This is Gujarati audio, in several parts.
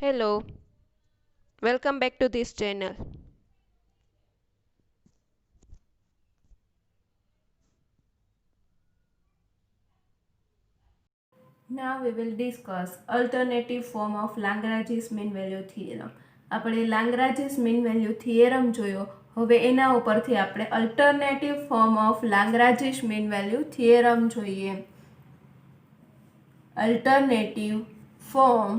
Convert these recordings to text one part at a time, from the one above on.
Hello, welcome back to this channel. Now we will discuss alternative form of Lagrange's mean value theorem. આપણે Lagrange's mean value theorem જોયો. હવે એના ઉપરથી આપણે alternative form of Lagrange's mean value theorem જોઈએ. Alternative form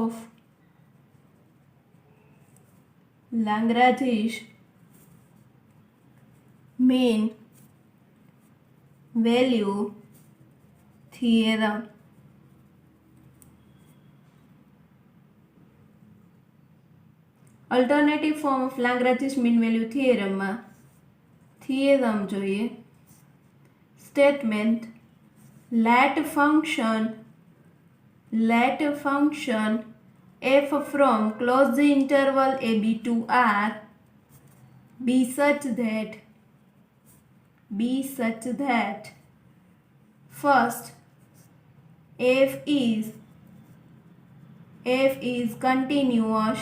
of Lagrange's mean value theorem. Alternative form of Lagrange's mean value થિયરમમાં થિયરમ જોઈએ. Statement let function f from closed interval ab to r be such that first f is continuous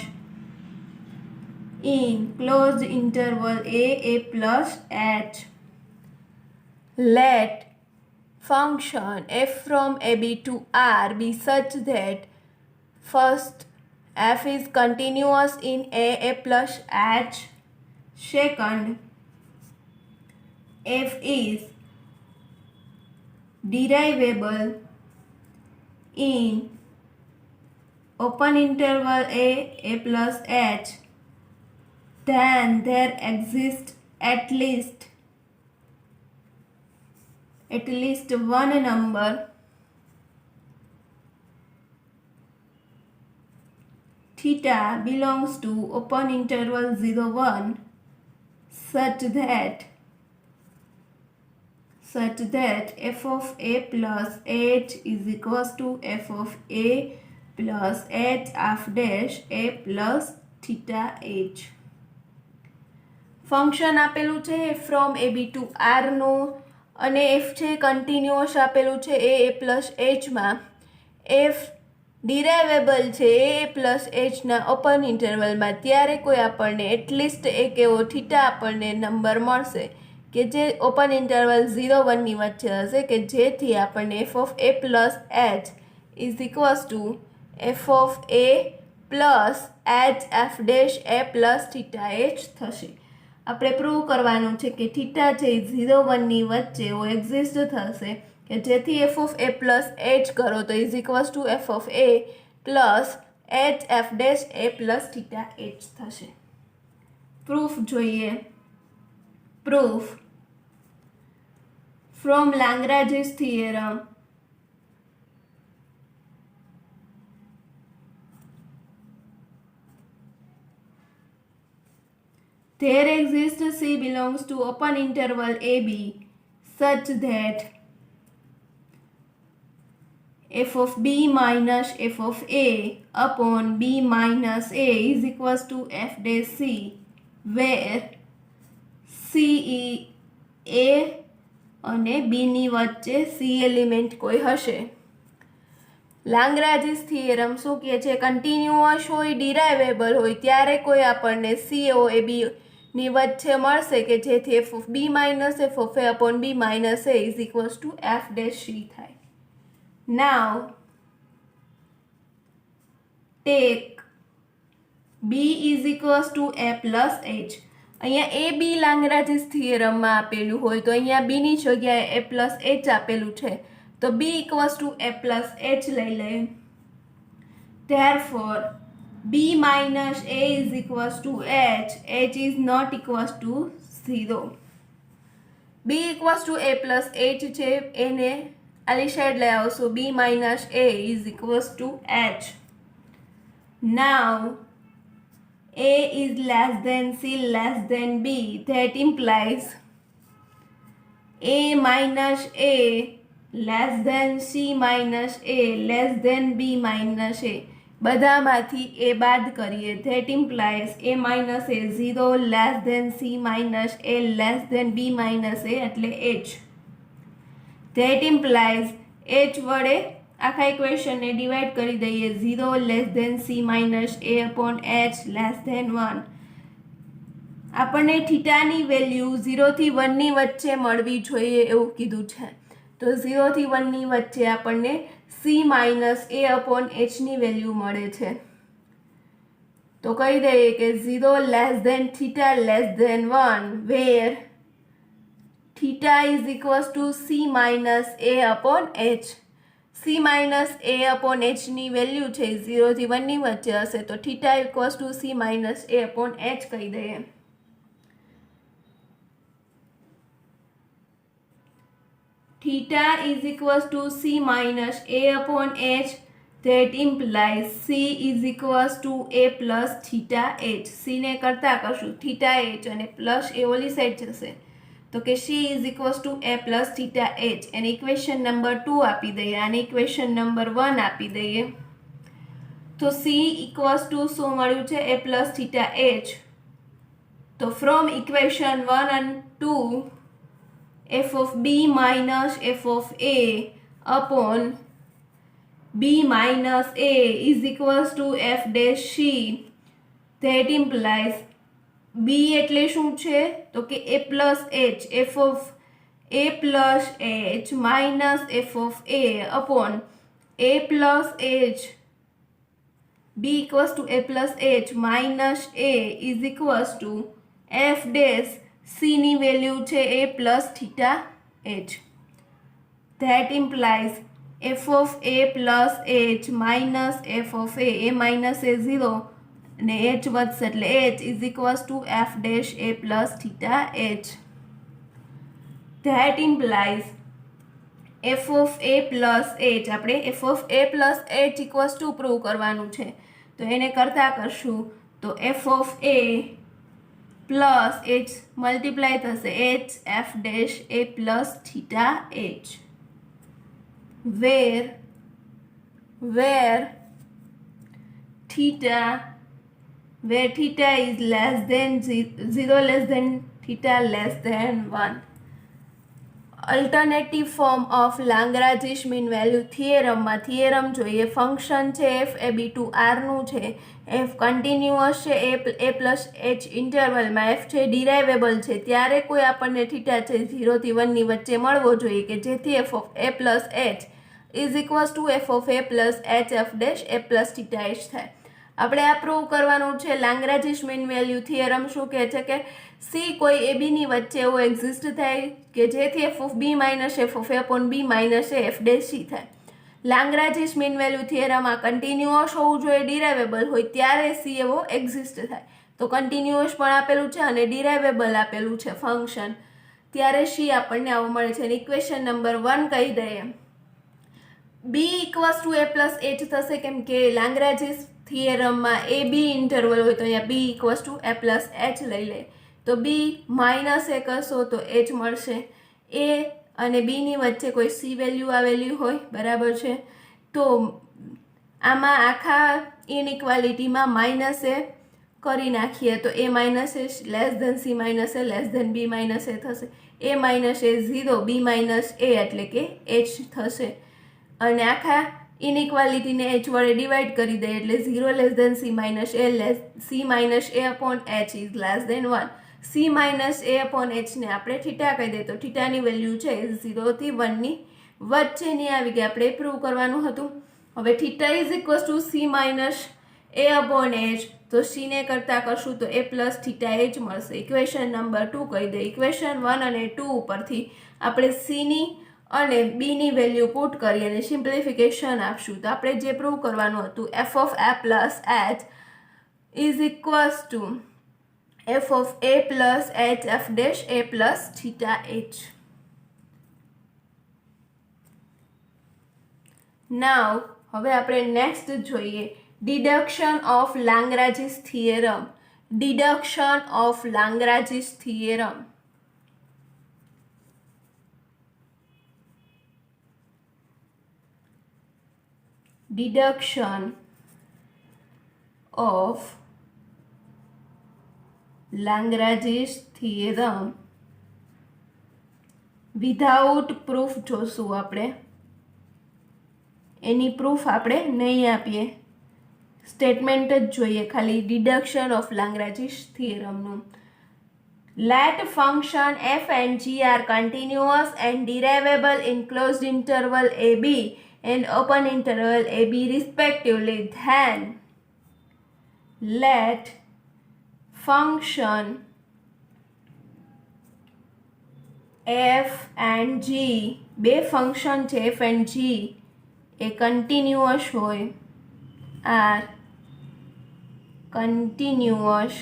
in closed interval a plus h. Let function f from ab to r be such that first f is continuous in a plus h. Second, f is derivable in open interval a plus h, then there exists at least one number theta belongs to open interval 0 1 such that f of a plus h is equals to f of a plus h f dash a plus theta h. Function આપેલું છે ફ્રોમ એ બી ટુ આરનું અને એફ છે કન્ટિન્યુઅસ આપેલું છે એ પ્લસ એચમાં. એફ ડિરાઇવેબલ છે એ પ્લસ એચના ઓપન ઇન્ટરવલમાં, ત્યારે કોઈ આપણને એટલીસ્ટ એક એવો થીટા આપણને નંબર મળશે કે જે ઓપન ઇન્ટરવલ 0 1ની વચ્ચે હશે, કે જેથી આપણને F of a plus h is equals to f of a plus h f dash a plus theta h થશે. આપણે પ્રૂવ કરવાનું છે કે થીટા છે 0 1ની વચ્ચે એવો એક્ઝિસ્ટ થશે કે જેથી f of a plus h કરો તો is equals to f of a plus h f dash a plus theta h થશે. પ્રૂફ જોઈએ. Proof from Lagrange's theorem there exists C belongs to open interval AB such that f of b minus f of a upon b minus a is equals to f dash c, where c a અને b ની વચ્ચે c એલિમેન્ટ કોઈ હશે. લાગ્રાન્જિસ થિયરમ શું કહે છે? કન્ટિન્યુઅસ હોય, ડિરાઇવેબલ હોય, ત્યારે કોઈ આપણને c ઓ એ b ની વચ્ચે મળશે કે જેથી f of b minus f of a upon b minus a is equals to f dash c થાય. Now take b is equals to a plus h. અહીંયા એ બી લાગ્રાન્જિસ થિયરમમાં આપેલું હોય તો અહીંયા બીની જગ્યાએ એ પ્લસ એચ આપેલું છે તો b equals to a plus h લઈ લઈએ. Therefore b minus a is equals to h is not equals to 0. b equals to a plus h છે એને આલી સાઈડ લઈ આવશો. b minus a is equals to h. Now a is less than c less than b, that implies a minus a less than c minus a less than b minus a. બધામાંથી એ બાદ કરીએ. ધેટ ઇમ્પ્લાઇઝ a માઇનસ એ 0 less than c minus a less than b minus a એટલે h. ધેટ ઇમ્પ્લાઇઝ h વડે આખા ઇક્વેશનને ડિવાઈડ કરી દઈએ. 0 less than c minus a upon h less than 1. આપણને થીટાની વેલ્યુ 0 થી 1 ની વચ્ચે મળવી જોઈએ એવું કીધું છે. તો 0 થી 1 ની વચ્ચે આપણને c minus a upon h ની વેલ્યુ મળે છે. તો કહી દઈએ કે 0 less than theta less than 1 where theta is equals to c minus a upon h. c minus a upon h ની વેલ્યુ છે 0 થી 1 ની વચ્ચે હશે તો theta equals to c minus a upon h કહી દઈએ. theta is equals to c minus a upon h. That implies c is equals to a plus theta h. c ને કરતા કરશું theta h અને પ્લસ એ ઓલી સાઈડ જશે તો કે c is equals to a plus theta h. એને ઇક્વેશન નંબર 2 આપી દઈએ, આને ઇક્વેશન નંબર 1 આપી દઈએ. તો c equals to શું મળ્યું છે a plus theta h. તો from equation 1 and 2 f of b minus f of a upon b minus a is equals to f dash c. That implies b એટલે શું છે તો કે a plus h, f of a plus h minus f of a upon a plus h. b equals to a plus h minus a is equals to f dash c ની વેલ્યુ છે a plus theta h. That implies f of a plus h minus f of a minus a 0 અને h વધશે એટલે h is equals to f dash a plus theta h. That implies f of a plus h, આપણે f of a plus h equals to prove કરવાનું છે તો એને કરતા કરશું તો f of a plus h multiply થશે h f dash a plus theta h where theta is less than 0 less than theta less than 1. Alternative form of Lagrange's mean value થિયરમમાં થિયરમ જોઈએ. ફંક્શન છે એફ એ બી ટુ આરનું છે, એફ કન્ટિન્યુઅસ છે એ પ્લસ એચ ઇન્ટરવલમાં, એફ છે ડિરાઇવેબલ છે ત્યારે કોઈ આપણને થીટા છે 0 થી 1 ની વચ્ચે મળવો જોઈએ કે જેથી f of a plus h is equals to f of a plus h f dash a plus theta h થાય. આપણે આ પ્રૂવ કરવાનું છે. લાંગ્રાજીસ મીન વેલ્યુ થિયરમ શું કહે છે કે સી કોઈ એ બીની વચ્ચે એવો એક્ઝિસ્ટ થાય કે જેથી f of b minus f of a upon b minus a f dash c થાય. લાંગ્રાજીસ મીન વેલ્યુ થિયરમમાં કન્ટિન્યુઅસ હોવું જોઈએ, ડિરાઇવેબલ હોય ત્યારે સી એવો એક્ઝિસ્ટ થાય. તો કન્ટિન્યુઅસ પણ આપેલું છે અને ડિરાઇવેબલ આપેલું છે ફંક્શન, ત્યારે સી આપણને આવું મળે છે. ઇક્વેશન નંબર 1 કહી દઈએ. B equals to a plus h થશે કેમ કે લાંગ્રાજીસ થિયરમમાં એ બી ઇન્ટરવલ હોય તો અહીંયા b equals to a plus h લઈ લે તો બી માઇનસ એ કરશો તો એચ મળશે. એ અને બીની વચ્ચે કોઈ સી વેલ્યુ આવેલી હોય, બરાબર છે. તો આમાં આખા ઇનઇક્વાલિટીમાં માઇનસ એ કરી નાખીએ તો એ minus a less than c minus a less than B minus એ થશે. એ માઇનસ એ 0, બી માઇનસ એ એટલે કે એચ થશે. અને આખા ઇનઇક્વાલિટીને એચ વડે ડિવાઈડ કરી દે એટલે 0 less than c minus a less c minus a upon h is less than 1. C minus a upon એચને આપણે થીટા કહી દઈએ તો થીટાની વેલ્યુ છે 0 થી 1 ની વચ્ચેની આવી ગઈ. આપણે પ્રૂવ કરવાનું હતું. હવે theta is equals two C minus a upon H તો સીને કરતાં કરશું તો એ પ્લસ થીટા એચ મળશે. ઇક્વેશન નંબર 2 કહી દઈએ. ઇક્વેશન 1 અને 2 ઉપરથી આપણે સીની અને બીની વેલ્યુ પુટ કરી અને સિમ્પ્લિફિકેશન આપશું તો આપણે જે પ્રૂવ કરવાનું હતું f of a plus h is equals to f of a plus h f dash a plus theta h. Now હવે આપણે નેક્સ્ટ જોઈએ deduction of Lagrange's theorem. Deduction of Lagrange's theorem. Deduction of Lagrange's theorem without proof જોશું આપણે, એની પ્રૂફ આપણે નહીં આપીએ, સ્ટેટમેન્ટ જ જોઈએ, ખાલી deduction of Lagrange's theoremનું. Let function f and g are continuous and derivable in closed interval ab and open interval ab respectively, then let function f and g, બે ફંક્શન છે f and g એ કન્ટિન્યુઅસ હોય, are continuous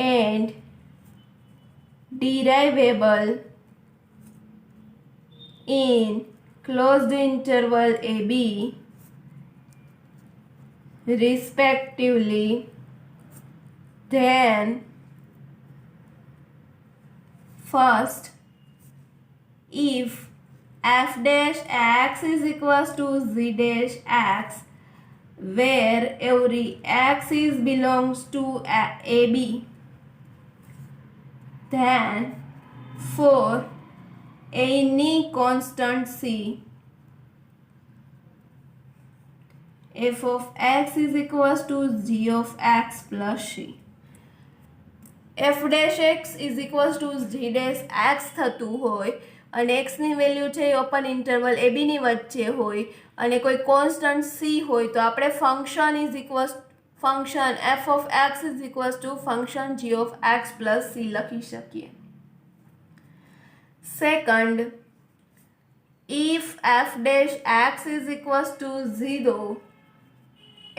and derivable in closed interval ab respectively, then first, if f dash x is equals to z dash x, where every x is belongs to ab, then for any constant c, f of x is equals to g of x plus c. f dash x is equals to g dash x થતું હોય અને x ની વેલ્યુ છે ઓપન ઇન્ટરવલ a b ની વચ્ચે હોય અને કોઈ કોન્સ્ટન્ટ c હોય તો આપણે function is equals function f of x is equals to function g of x plus c લખી શકીએ. Second, if f dash x is equals to 0,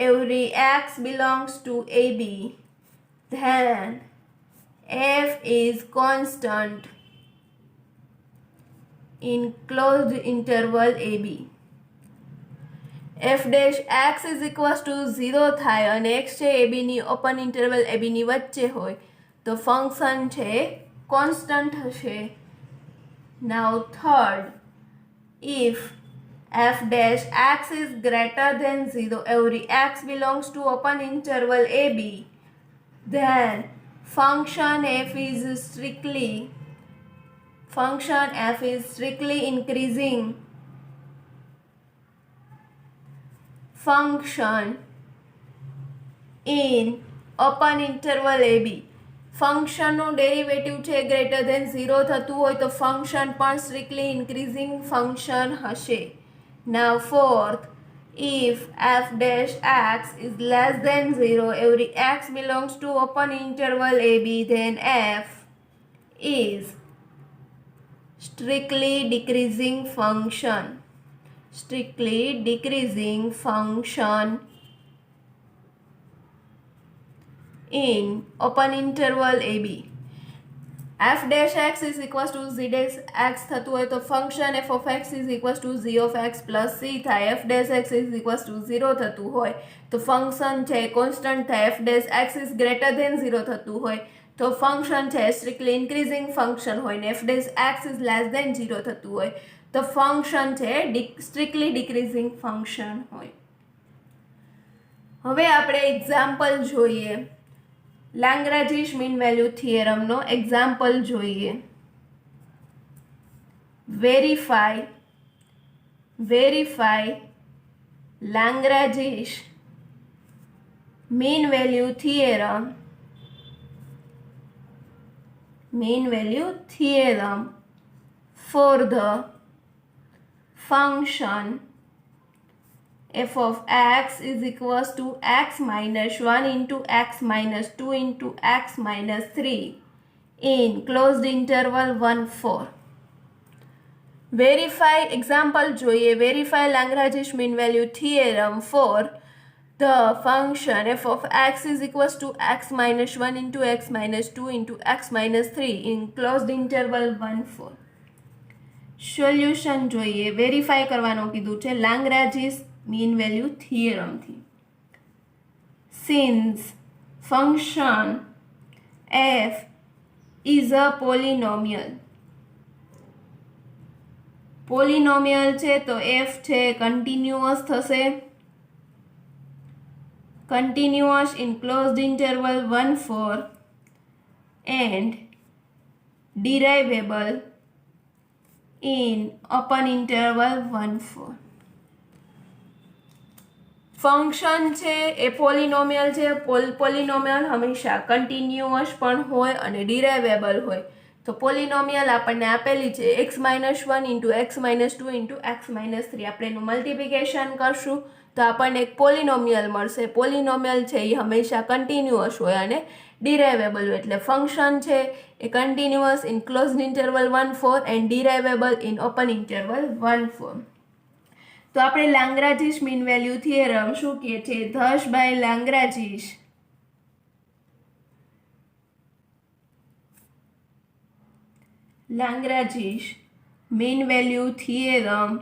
every x belongs to ab, then f is constant in closed interval ab. f dash x is equals to 0 થાય અને x છે ab ની ઓપન ઇન્ટરવલ ab ની વચ્ચે હોય તો ફંક્શન છે કોન્સ્ટન્ટ હશે. Now third, if f dash x is greater than 0, every x belongs to open interval ab, then function f is strictly increasing function in open interval ab. ફંક્શનનું ડેરિવેટિવ છે ગ્રેટર ધેન 0 થતું હોય તો ફંક્શન પણ સ્ટ્રિક્ટલી ઇન્ક્રીઝિંગ ફંક્શન હશે. Now fourth, if f dash x is less than 0, every x belongs to open interval ab, then f is strictly decreasing function in open interval ab. f dash x is equals to z dash x થતું હોય તો function f of x is equals to g of x plus c થાય. f dash x is equals to 0 થતું હોય તો ફંક્શન છે કોન્સ્ટન્ટ થાય. f dash x is greater than 0 થતું હોય તો ફંક્શન છે સ્ટ્રિક્ટલી ઇન્ક્રીઝિંગ ફંક્શન હોય ને f dash x is less than 0 થતું હોય તો ફંક્શન છે સ્ટ્રિક્ટલી ડિક્રીઝિંગ ફંક્શન હોય. હવે આપણે એક્ઝામ્પલ જોઈએ, Lagrange's mean value theorem નો એક્ઝામ્પલ જોઈએ. Verify Lagrange's mean value theorem for the function f of x is equals to x minus 1 into x minus 2 into x minus 3 in closed interval 1, 4. Verify example જોઈએ. Verify Lagrange's mean value theorem for the function f of x is equals to x minus 1 into x minus 2 into x minus 3 in closed interval 1, 4. Solution જોઈએ. વેરીફાઈ કરવાનો કીધું છે Lagrange's mean value theorem થી. Since function f is a polynomial છે તો f છે કન્ટિન્યુઅસ થશે continuous in closed interval 1 4 and derivable in open interval 1 4. Function છે એ પોલિનોમિયલ છે. પોલિનોમિયલ હંમેશા કન્ટિન્યુઅસ પણ હોય અને ડિરાઇવેબલ હોય. તો પોલિનોમિયલ આપણને આપેલી છે x-1 into x-2 into x-3. આપણે એનું મલ્ટિપ્લિકેશન કરશું તો આપણને એક પોલિનોમિયલ મળશે. પોલિનોમિયલ છે એ હંમેશા કન્ટિન્યુઅસ હોય અને ડિરાઇવેબલ હોય. એટલે ફંક્શન છે a continuous in closed interval 1 4 and derivable in open interval 1 4. તો આપણે લાંગ્રાજીસ મીન વેલ્યુ થિયરમ શું કહે છે? Thus by Lagrange's mean value theorem,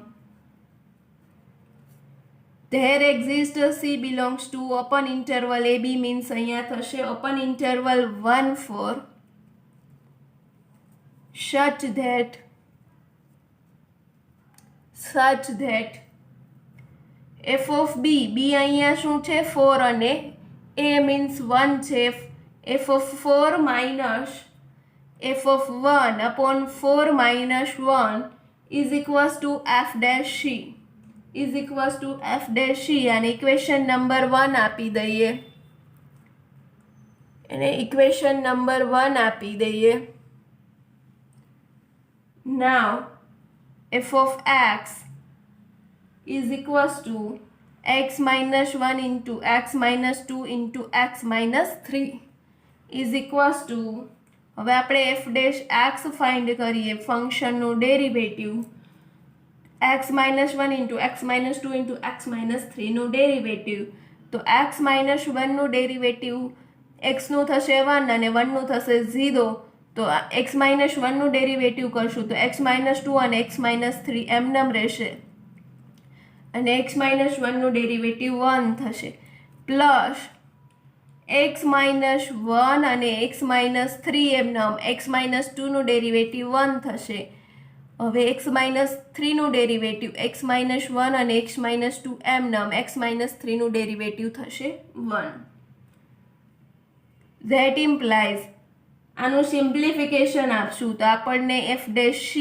there exists C belongs to open interval AB means અહીંયા થશે open interval 1 4 such that f of b અહીંયા શું છે 4 અને a means 1 છે. f of 4 minus f of 1 upon 4 minus 1 is equals to f dash c is equals to f dash c. અને ઇક્વેશન નંબર 1 આપી દઈએ. એને ઇક્વેશન નંબર 1 આપી દઈએ. now f of x is equals to x minus 1 into x minus 2 into x minus 3 is equals to, હવે આપણે f dash x ફાઇન્ડ કરીએ ફંક્શનનું derivative. x minus 1 into x minus 2 into x minus 3 નું ડેરિવેટિવ. તો x minus 1 નું ડેરિવેટિવ x નું થશે 1 અને 1 નું થશે 0. તો x minus 1 નું ડેરિવેટિવ કરશું તો x minus 2 અને x minus 3 એમનેમ રહેશે અને x minus 1 નું ડેરિવેટિવ 1 થશે પ્લસ x minus 1 અને x minus 3 એમનેમ x minus 2 નું ડેરિવેટિવ 1 થશે. હવે x minus 3 નું ડેરિવેટિવ x minus 1 અને x minus 2 એમનેમ x minus 3 નું ડેરિવેટિવ થશે 1. that implies, આનું સિમ્પ્લિફિકેશન આપશું તો આપણને f dash c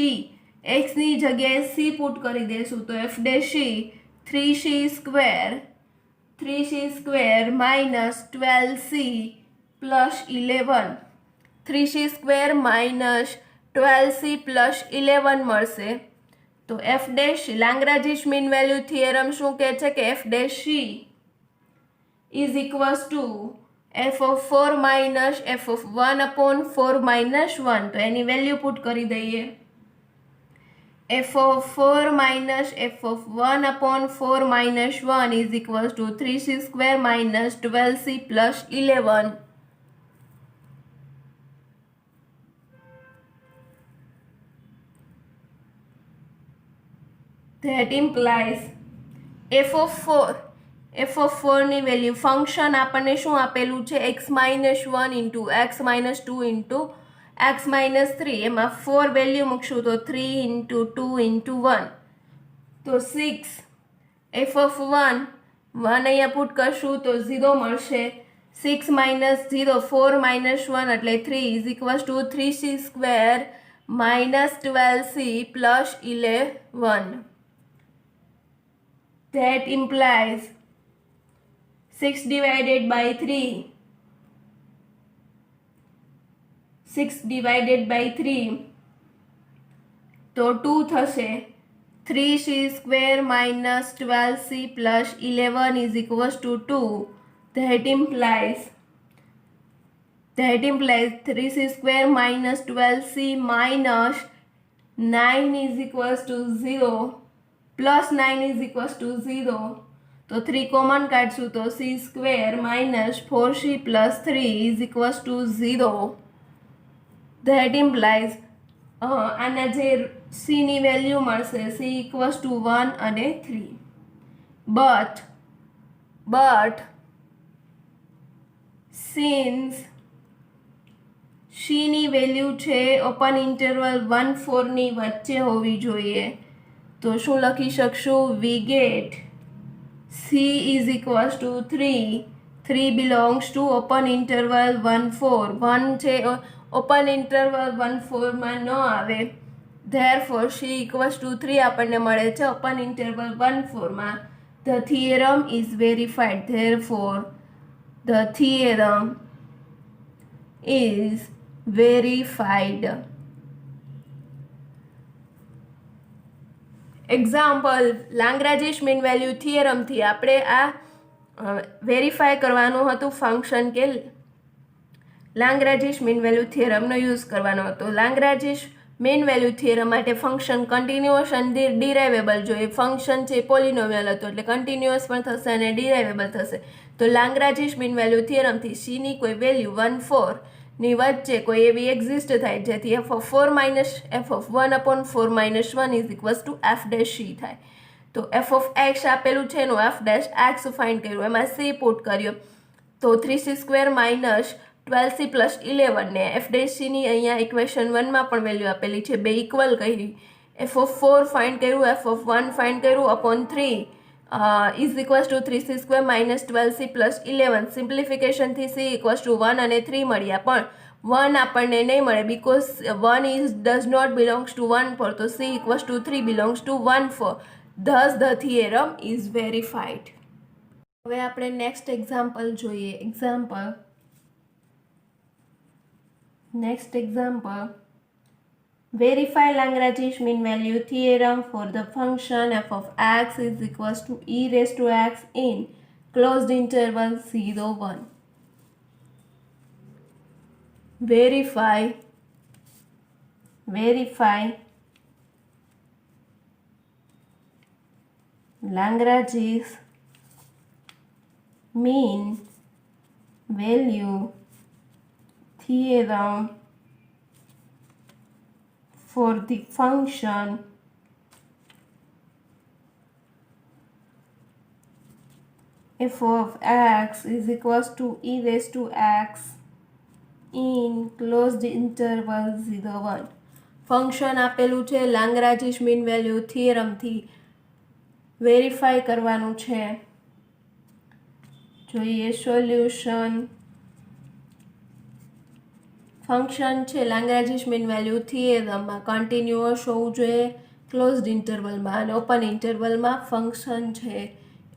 x ની જગ્યાએ c પુટ કરી દેશું તો f dash c 3c square minus 12c plus 11 3c square minus 12c plus 11 મળશે. તો f dash Lagrange's mean value theorem શું કહે છે કે f dash c is equals to f of 4 minus f of 1 upon 4 minus 1. તો એની વેલ્યુ પુટ કરી દઈએ. f of 4 minus f of 1 upon 4 minus 1 is equals to 3c square minus 12c plus 11. that implies f of 4 ની વેલ્યુ ફંક્શન આપણને શું આપેલું છે x minus 1 into x minus 2 into x minus 3. એમાં 4 વેલ્યુ મૂકશું તો 3 into 2 into 1 તો 6. f of 1 અહીંયા પુટ કરશું તો 0 મળશે. 6 minus 0 4 minus 1 એટલે 3 is equals to 3c square minus 12c plus 11. that implies 6 divided by 3 તો 2 થશે. 3c square minus 12c plus 11 is equals to 2. that implies 3c square minus 12c minus 9 is equals to 0 plus 9 is equals to 0. તો 3 કોમન કાઢશું તો c square minus 4c plus 3 is equals to 0. that implies આના જે c ની વેલ્યુ મળશે c equals to 1 અને 3. but since c ની વેલ્યુ છે ઓપન ઇન્ટરવલ 1 4 ની વચ્ચે હોવી જોઈએ તો શું લખી શકશું? we get c is equals to 3 3 belongs to open interval 1 4. 1 છે open interval 1 4 માં ન આવે, therefore c equals to 3 આપણને મળે છે open interval 1 4 માં. The theorem is verified. Therefore the theorem is verified. Example, Lagrange's mean value થિયરમથી આપણે આ વેરીફાઈ કરવાનું હતું ફંક્શન કે લાંગ્રાજીસ મીન વેલ્યુ થિયરમનો યુઝ કરવાનો હતો. લાંગ્રાજીસ મીન વેલ્યુ થિયરમ માટે ફંક્શન કન્ટિન્યુઅસ અને ડિરાઇવેબલ જોઈએ. ફંક્શન છે પોલિનોમિયલ હતું એટલે કન્ટિન્યુઅસ પણ થશે અને ડિરાઇવેબલ થશે. તો લાંગ્રાજીસ મીન વેલ્યુ થિયરમથી સીની કોઈ વેલ્યુ 1 4 ની વચ્ચે કોઈ એવી એક્ઝિસ્ટ થાય જેથી f of 4 minus f of 1 upon 4 minus 1 is equals to f dash c થાય. તો એફ ઓફ એક્સ આપેલું છે એનું એફ ડેશ એક્સ ફાઇન્ડ કર્યું, એમાં સી પુટ કર્યો તો 3c square minus 12c plus 11 ને એફ ડેશ સીની અહીંયા ઇક્વેશન 1માં પણ વેલ્યુ આપેલી છે, બે ઇક્વલ કરી. એફ ઓફ 4 ફાઇન્ડ કર્યું, એફ ઓફ 1 ફાઇન્ડ કર્યું upon 3 is equals to 3c square minus 12c plus 11. સિમ્પ્લિફિકેશનથી c ઇક્વલ્સ ટુ 1 અને 3 મળ્યા, પણ 1 આપણને નહીં મળે because 1 is does not belongs to 1 4, તો c equals to 3 belongs to 1 4. Thus the theorem is verified. હવે આપણે નેક્સ્ટ એક્ઝામ્પલ જોઈએ. Next example, verify Lagrange's mean value theorem for the function f of x is equals to e raised to x in closed interval 0 1. Verify Lagrange's mean value theorem for the function f of x is equals to e raised to x in closed interval 0 1. Function આપેલું છે, લાંગ્રાજીસ મીન વેલ્યુ થિયરમથી વેરીફાઈ કરવાનું છે. જોઈએ સોલ્યુશન. ફંક્શન છે લાંગ્રાજીસ મીન વેલ્યુ થિયરમમાં કન્ટિન્યુઅસ હોવું જોઈએ ક્લોઝડ ઇન્ટરવલમાં, અને ઓપન ઇન્ટરવલમાં ફંક્શન છે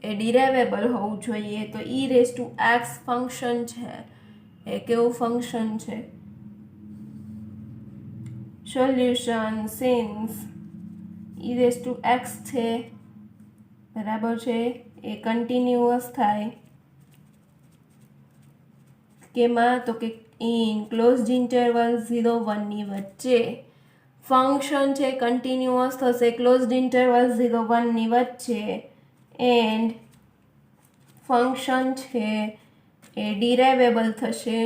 એ ડિરાઇવેબલ હોવું જોઈએ. તો e raise to x function છે એ કેવું ફંક્શન છે? Solution since e raise to x છે બરાબર છે એ કન્ટિન્યુઅસ થાય કેમાં? તો કે ઇન ક્લોઝડ ઇન્ટરવલ 0 1 ની વચ્ચે. ફંક્શન છે કન્ટિન્યુઅસ થશે ક્લોઝડ ઇન્ટરવલ 0 1 ની વચ્ચે, એન્ડ ફંક્શન છે એ ડિરાઇવેબલ થશે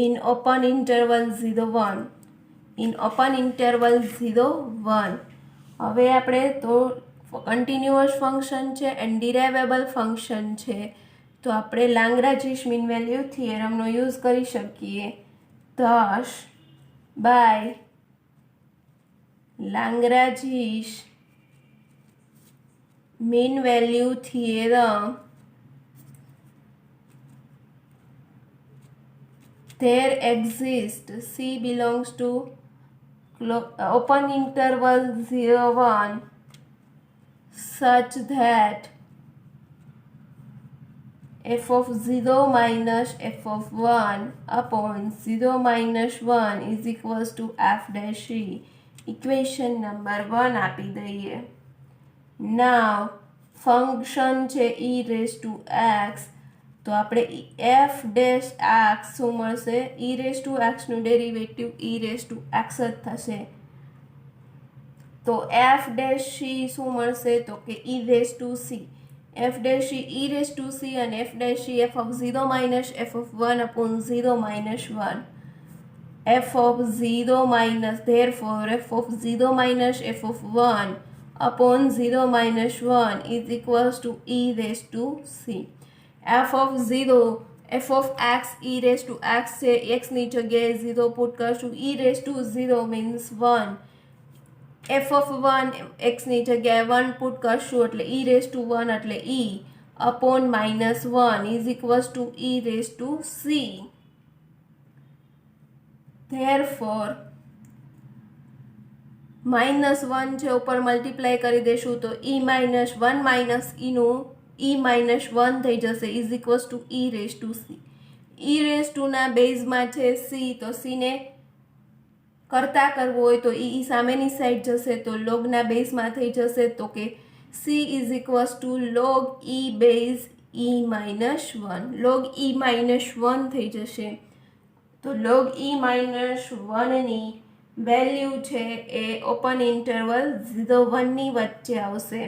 in open interval 0 1. In open interval 0 1. હવે આપણે તો કન્ટિન્યુઅસ ફંક્શન છે એન્ડ ડિરાઇવેબલ ફંક્શન છે, તો આપણે લાંગ્રાજીસ મીન વેલ્યુ થિયરમનો યુઝ કરી શકીએ. thus by Lagrange's mean value theorem there exists c belongs to open interval 0 1 such that f of 0 minus f of 1 upon 0 minus 1 is equals to f dash c. Equation number 1 આપી દઈએ. Now function છે e raised to x, તો આપણે f dash x શું મળશે? e raised to x નું derivative e raised to x જ થશે. તો f dash c શું મળશે? તો કે e raised to c. f dash c e raised to c and f dash c f of 0 minus f of 1 upon 0 minus 1. f of 0 minus, therefore f of 0 minus f of 1 upon 0 minus 1 is equals to e raised to c. f of 0 f of x e raised to x છે, x ની જગ્યાએ 0 પુટ કરશું, e raised to 0 means 1. f of 1 x ની જગ્યાએ 1 પુટ કરશું એટલે e raised to 1 એટલે e upon -1 is equals to e raised to c. Therefore -1 છે ઉપર મલ્ટીપ્લાય કરી દેશું તો e-1 માઇનસ ઈનું e-1 થઈ જશે is equals to e raise to c. e raise to ના બેઝમાં છે c, તો c ને કરતા કરવો હોય તો e સામેની સાઈડ જશે તો લોગના બેઝમાં થઈ જશે, તો કે c is equals two log e base e-1 log e-1 થઈ જશે. તો log e-1 ની વેલ્યુ છે એ ઓપન ઇન્ટરવલ 0-1 ની વચ્ચે આવશે.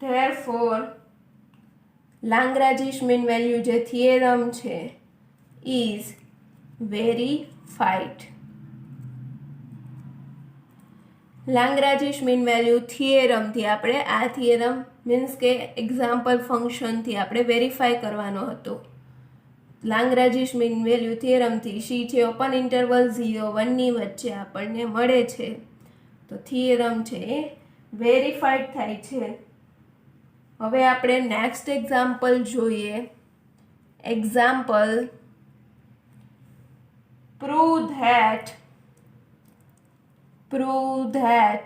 Therefore લાંગ્રાજીસ મીન વેલ્યુ જે થિયરમ છે ઇઝ વેરીફાઈડ. લાંગ્રાજીસ મીન વેલ્યુ થિયરમથી આપણે આ થિયરમ મીન્સ કે એક્ઝામ્પલ ફંક્શનથી આપણે વેરીફાઈ કરવાનો હતો. લાંગ્રાજીસ મીન વેલ્યુ થિયરમથી સી છે ઓપન ઇન્ટરવલ 0-1 ની વચ્ચે આપણને મળે છે, તો થિયરમ છે એ વેરીફાઈડ થાય છે. હવે આપણે નેક્સ્ટ એક્ઝામ્પલ જોઈએ. Example prove that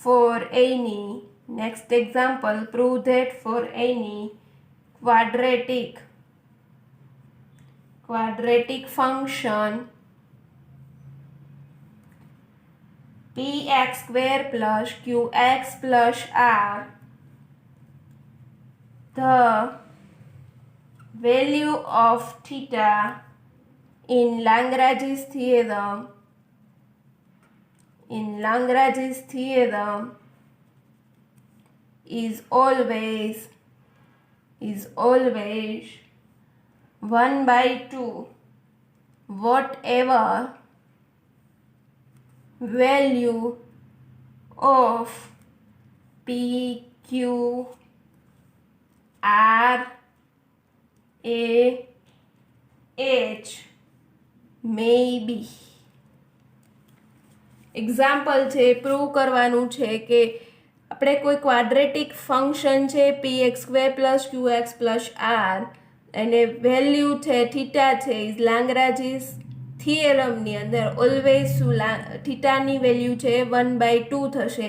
for any next example prove that for any quadratic function px square plus qx plus r the value of theta in Lagrange's theorem is always 1/2 whatever value of p, q, r, a, h may be. Example છે પ્રૂવ કરવાનું છે કે આપણે કોઈ ક્વાડ્રેટિક ફંક્શન છે px² plus qx plus r અને વેલ્યુ છે થીટા છે ઇઝ લાંગ્રાજીસ થિયરમની અંદર ઓલવેઝ થીટાની વેલ્યુ છે 1/2 થશે.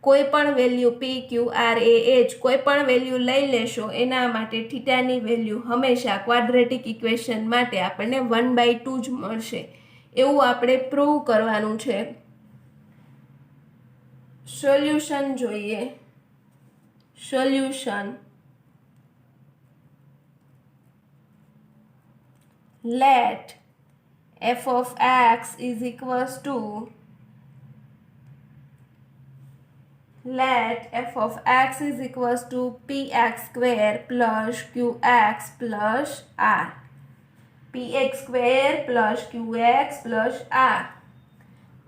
કોઈ પણ value p, q, r, a, h કોઈ પણ વેલ્યુ લઈ લેશો એના માટે થીટાની વેલ્યુ હંમેશા ક્વાડ્રેટિક ઇક્વેશન માટે આપણને 1/2 જ મળશે. એવું આપણે પ્રૂવ કરવાનું છે. સોલ્યુશન જોઈએ. Solution let f of x is equals to px square plus qx plus r. px square plus qx plus r.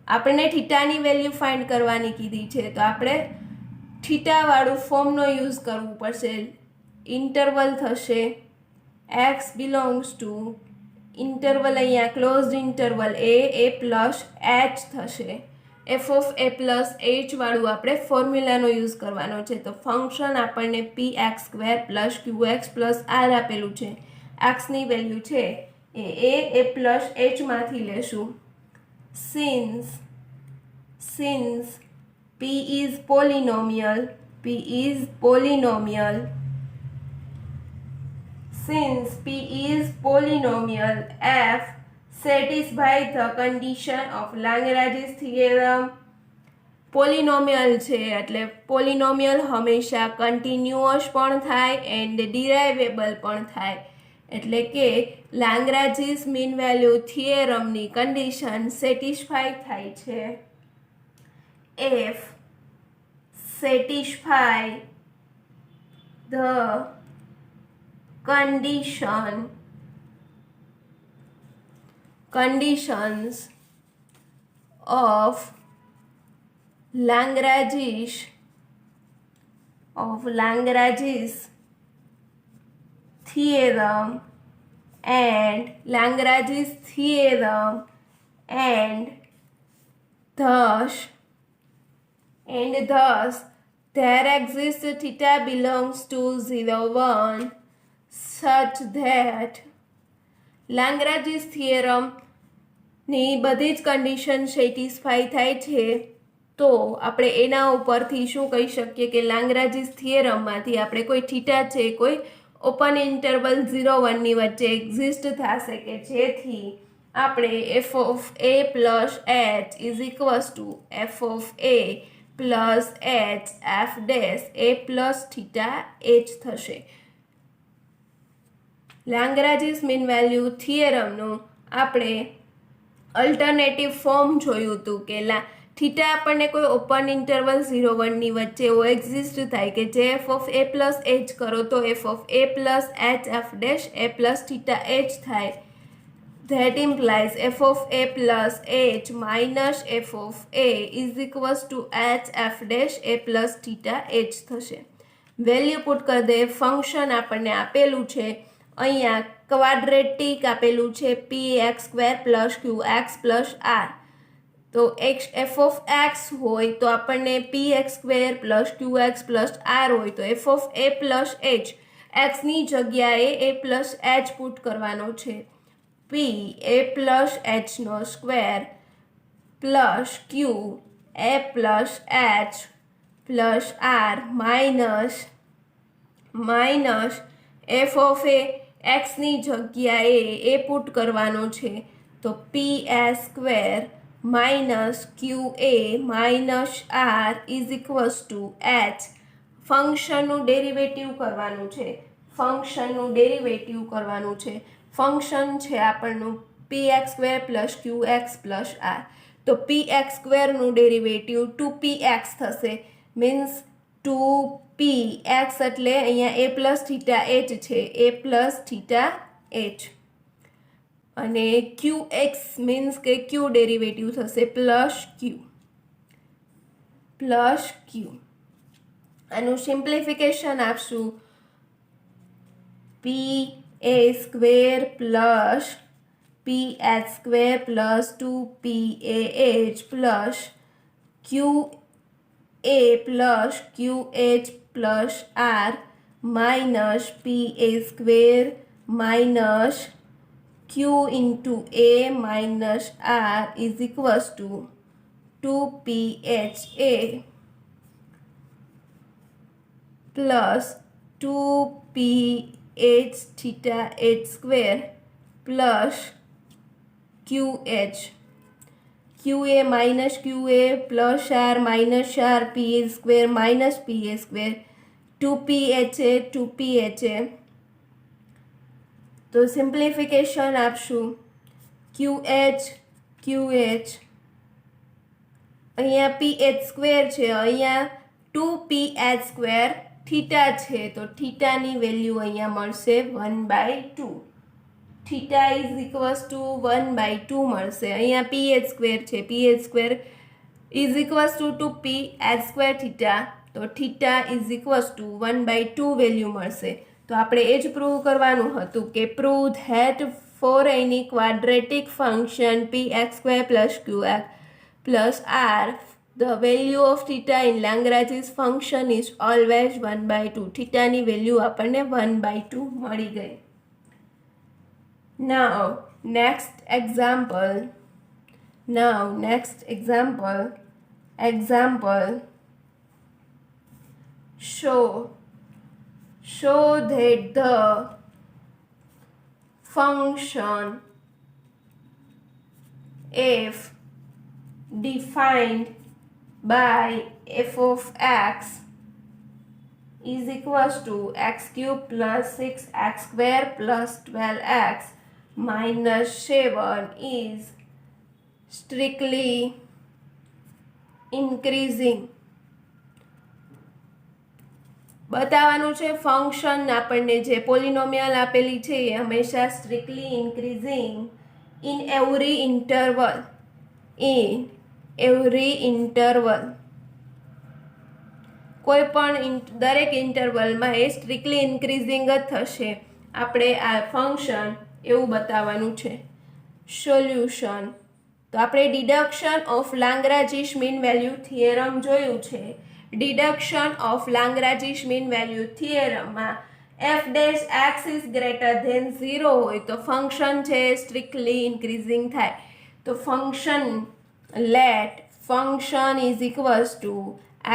આપણે થીટાની વેલ્યુ ફાઇન્ડ કરવાની કીધી છે તો આપણે થીટાવાળું ફોર્મનો યુઝ કરવું પડશે. ઇન્ટરવલ થશે x બિલોંગ્સ ટુ ઇન્ટરવલ અહીંયા closed interval a plus h થશે. f of a plus h વાળું આપણે ફોર્મ્યુલાનો યુઝ કરવાનો છે. તો ફંક્શન આપણને px square plus qx plus r આપેલું છે. xની વેલ્યુ છે એ a પ્લસ h માંથી લેશું. since p is polynomial f satisfy the condition of Lagrange's theorem. પોલિનોમિયલ છે એટલે પોલિનોમિયલ હંમેશા કન્ટિન્યુઅસ પણ થાય એન્ડ ડિરાઇવેબલ પણ થાય. એટલે કે Lagrange's mean value થિયરમની condition satisfy થાય છે. if satisfy the conditions of Lagrange's theorem and thus and thus there exists theta belongs to 0, 1 such that Lagrange's theorem ની બધી જ કન્ડિશન સેટિસ્ફાઈ થાય છે તો આપણે એના ઉપરથી શું કહી શકીએ કે લાંગ્રાજીસ થિયરમમાંથી આપણે કોઈ થીટા છે કોઈ ઓપન ઇન્ટરવલ 0, 1ની વચ્ચે એક્ઝિસ્ટ થશે કે જેથી આપણે F of a plus h is equals to f of a plus h f dash a plus theta h થશે. લાંગ્રાજીસ મીન વેલ્યુ થિયરમનું આપણે અલ્ટરનેટિવ ફોર્મ જોયું હતું કે થીટા આપણને કોઈ ઓપન ઇન્ટરવલ 0, 1ની વચ્ચે એવો એક્ઝિસ્ટ થાય કે જે f of a plus h કરો તો f of a plus h f dash a plus theta h થાય. That implies f of a plus h minus f of a is equals to h f dash a plus theta h થશે. વેલ્યુ પુટ કરી દે. ફંક્શન આપણને આપેલું છે અહીંયા ક્વાડ્રેટિક આપેલું છે p x square plus q x plus r. તો એફ ઓફ એક્સ હોય તો આપણને p x square plus q x plus r હોય તો f of a plus h એક્સની જગ્યાએ એ પ્લસ એચ પુટ કરવાનો છે. પી એ પ્લસ એચનો square plus q a plus h plus r minus f of a એક્સની જગ્યાએ એ પુટ કરવાનો છે તો p a square minus Q A minus r is equals to h. ફંક્શનનું ડેરિવેટિવ કરવાનું છે. ફંક્શન છે આપણનું p x square plus q x plus r. તો પી એક્સ સ્ક્વેરનું ડેરિવેટિવ 2px થશે. મીન્સ 2px એટલે અહીંયા એ પ્લસ થીટા એચ છે એ પ્લસ થીટા એચ અને ક્યુ એક્સ મીન્સ કે ક્યુ ડેરિવેટિવ થશે પ્લસ ક્યુ. આનું સિમ્પ્લિફિકેશન આપશું. P a square plus p h square plus 2pah plus q a plus q h plus r minus p a square minus q into a minus r is equals to 2pha plus 2ph theta h square plus QH QA minus QA plus R minus R PA square minus PA square 2PHA 2PHA. તો સિમ્પ્લિફિકેશન આપશું. QH અહીંયા PH સ્ક્વેર છે અહીંયા 2PH સ્ક્વેર થીટા છે તો થીટાની વેલ્યુ અહીંયા મળશે 1/2. થીટા ઇઝ ઇક્વલ્સ ટુ 1/2 મળશે. અહીંયા PH સ્ક્વેર છે PH square is equals to 2PH square theta તો theta is equals to 1/2 value મળશે. તો આપણે એ જ પ્રૂવ કરવાનું હતું કે prove that for any quadratic function px square plus qx plus r the value of theta in Lagrange's function is always 1/2. થીટાની value આપણને 1/2 મળી ગઈ. Now next example show that the function f defined by f of x is equals to x cube plus 6x square plus 12x minus 7 is strictly increasing. બતાવવાનું છે ફંક્શન આપણને જે પોલિનોમિયલ આપેલી છે એ હંમેશા strictly increasing in every interval કોઈ પણ દરેક ઇન્ટરવલમાં એ સ્ટ્રિક્ટલી ઇન્ક્રીઝિંગ જ થશે. આપણે આ ફંક્શન એવું બતાવવાનું છે. સોલ્યુશન તો આપણે deduction of Lagrange's mean value theorem જોયું છે. Deduction of Lagrange's mean value થિયરમમાં f dash x is greater than 0 હોય તો ફંક્શન છે સ્ટ્રિક્ટલી ઇન્ક્રીઝિંગ થાય. તો function let function is equals to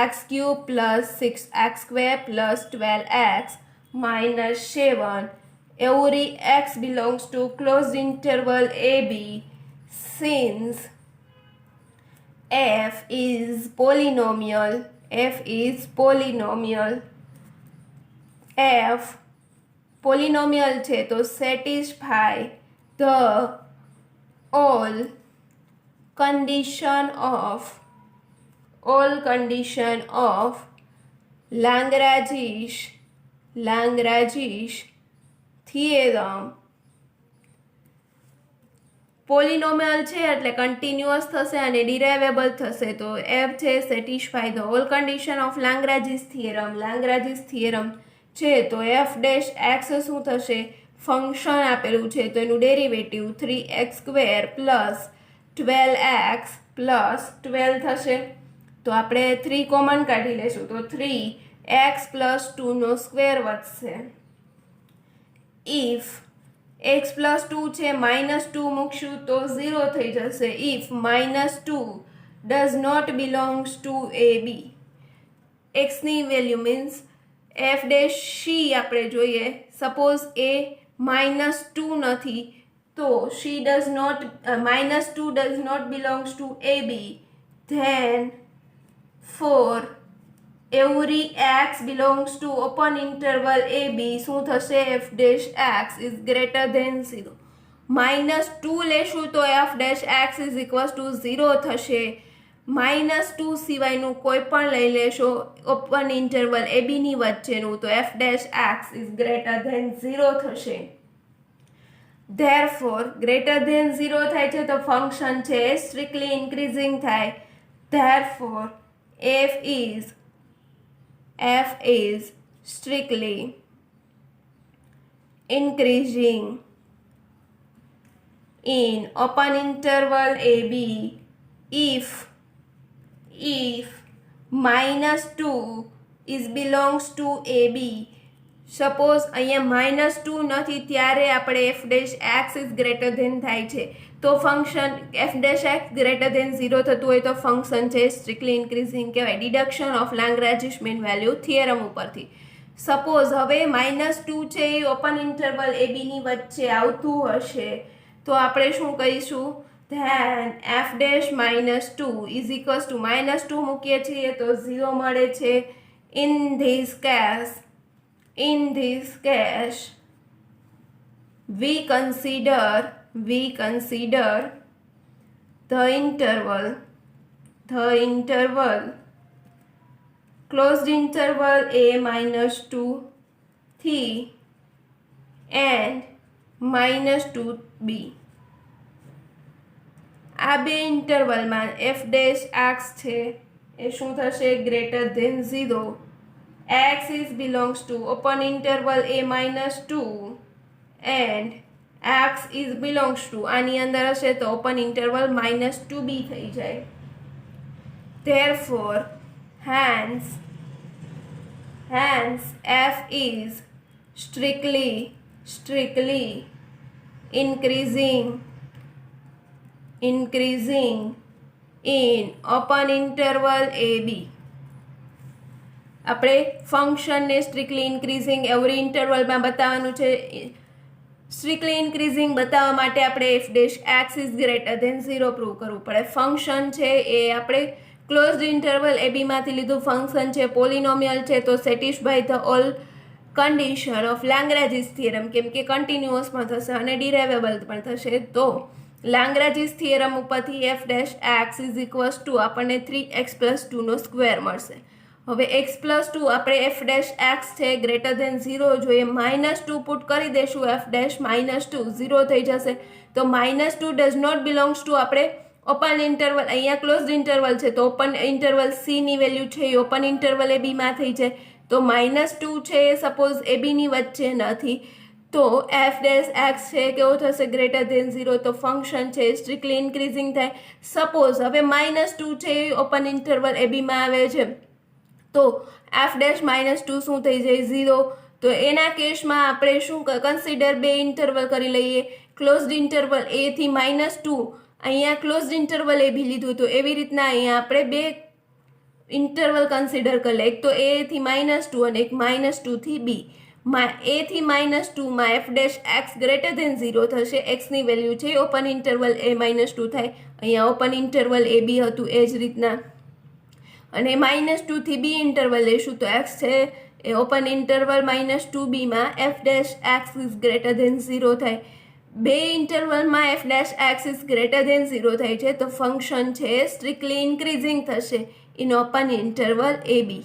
x cube plus 6x square plus 12x minus 7 every x belongs to closed interval AB since f is polynomial f polynomial છે તો satisfy the all condition of Lagrange's theorem. પોલિનોમિયલ છે એટલે કન્ટિન્યુઅસ થશે અને ડિરાઇવેબલ થશે તો એફ છે satisfy the all condition of Lagrange's theorem છે તો એફ ડેશ એક્સ શું થશે ફંક્શન આપેલું છે તો એનું derivative 3x square plus 12x plus 12 થશે. તો આપણે 3 કોમન કાઢી લેશું તો 3x પ્લસ 2 સ્ક્વેર વધશે. ઇફ x પ્લસ 2 છે -2 મૂકશું તો 0 થઈ જશે. If -2 does not belongs to AB x ની value means f dash c આપણે જોઈએ. સપોઝ એ -2 નથી તો c does not -2 does not belongs to AB then for every x belongs to open interval AB શું થશે f dash x is greater than 0. -2 લેશું તો f dash x is equals to 0 થશે. -2 સિવાયનું કોઈ પણ લઈ લેશો ઓપન ઇન્ટરવલ AB ની વચ્ચેનું તો f dash x is greater than 0 થશે. therefore greater than 0 થાય છે તો ફંક્શન છે સ્ટ્રિક્ટલી ઇન્ક્રીઝિંગ થાય. therefore f is strictly increasing in open interval AB if -2 is belongs to AB. Suppose અહીંયા -2 નથી ત્યારે આપણે f dash x is greater than થાય છે તો function f dash x greater than 0 થતું હોય તો ફંક્શન છે સ્ટ્રિક્ટલી ઇન્ક્રીઝિંગ કહેવાય. Deduction of Lagrange's mean value theorem ઉપરથી સપોઝ હવે -2 છે એ ઓપન ઇન્ટરવલ AB ની વચ્ચે આવતું હશે તો આપણે શું કહીશું then f dash -2 is equals to -2 મૂકીએ છીએ તો 0 મળે છે. in this case we consider the interval closed interval a -2 થી and -2b. આ બે ઇન્ટરવલમાં f ડેશ x છે એ શું થશે greater than 0. x is belongs to open interval a -2 and x is belongs to આની અંદર હશે તો ઓપન ઇન્ટરવલ -2b થઈ જાય. therefore hence f is strictly increasing in open interval AB. આપણે ફંક્શનને સ્ટ્રિક્ટલી ઇન્ક્રીઝિંગ એવરી ઇન્ટરવલમાં બતાવવાનું છે. સ્ટ્રિક્ટલી ઇન્ક્રીઝિંગ બતાવવા માટે આપણે f dash x is greater than 0 prove કરવું પડે. ફંક્શન છે એ આપણે ક્લોઝડ ઇન્ટરવલ એબીમાંથી લીધું ફંક્શન છે પોલિનોમિયલ છે તો satisfy the all condition of Lagrange's theorem કેમ કે કન્ટિન્યુઅસમાં થશે અને ડિરાઇવેબલ પણ થશે. તો લાંગ્રાજીસ થિયરમ ઉપરથી f dash x is equals to આપણને 3x પ્લસ 2 સ્ક્વેર મળશે. હવે x પ્લસ 2 આપણે એફ ડેશ એક્સ છે ગ્રેટર ધેન 0 જોઈએ -2 પુટ કરી દેશું એફ ડેશ -2 0 થઈ જશે તો -2 ડઝ નોટ બિલોંગ્સ ટુ આપણે ઓપન ઇન્ટરવલ અહીંયા ક્લોઝડ ઇન્ટરવલ છે તો ઓપન ઇન્ટરવલ સી ની વેલ્યુ છે એ ઓપન ઇન્ટરવલ એ બીમાં થઈ જાય તો -2 છે એ સપોઝ એ બીની વચ્ચે નથી તો એફ ડેશ એક્સ છે કેવો થશે ગ્રેટર ધેન 0, તો ફંક્શન છે સ્ટ્રિક્ટલી ઇન્ક્રીઝિંગ થાય. સપોઝ હવે -2 છે એ ઓપન ઇન્ટરવલ એ બીમાં આવે છે, તો એફ ડેશ -2 શું થઈ જાય 0. તો એના કેસમાં આપણે શું કન્સિડર બે ઇન્ટરવલ કરી લઈએ, ક્લોઝડ ઇન્ટરવલ a થી -2, અહીંયા ક્લોઝડ ઇન્ટરવલ એ બી લીધું, તો એવી રીતના અહીંયા આપણે બે ઇન્ટરવલ કન્સિડર કરી લઈએ, એક તો a થી -2 અને એક -2 થી b. a થી -2 માં f dash x greater than 0 થશે, એક્સની વેલ્યુ છે ઓપન ઇન્ટરવલ a -2 થાય, અહીંયા ઓપન ઇન્ટરવલ a b હતું એ જ રીતના. અને -2 થી b ઇન્ટરવલ લેશું તો એક્સ છે એ ઓપન ઇન્ટરવલ -2b માં f dash x is greater than 0 થાય. બે ઇન્ટરવલમાં f dash x is greater than 0 થાય છે, તો ફંક્શન છે સ્ટ્રિક્ટલી ઇન્ક્રીઝિંગ થશે in open interval a b.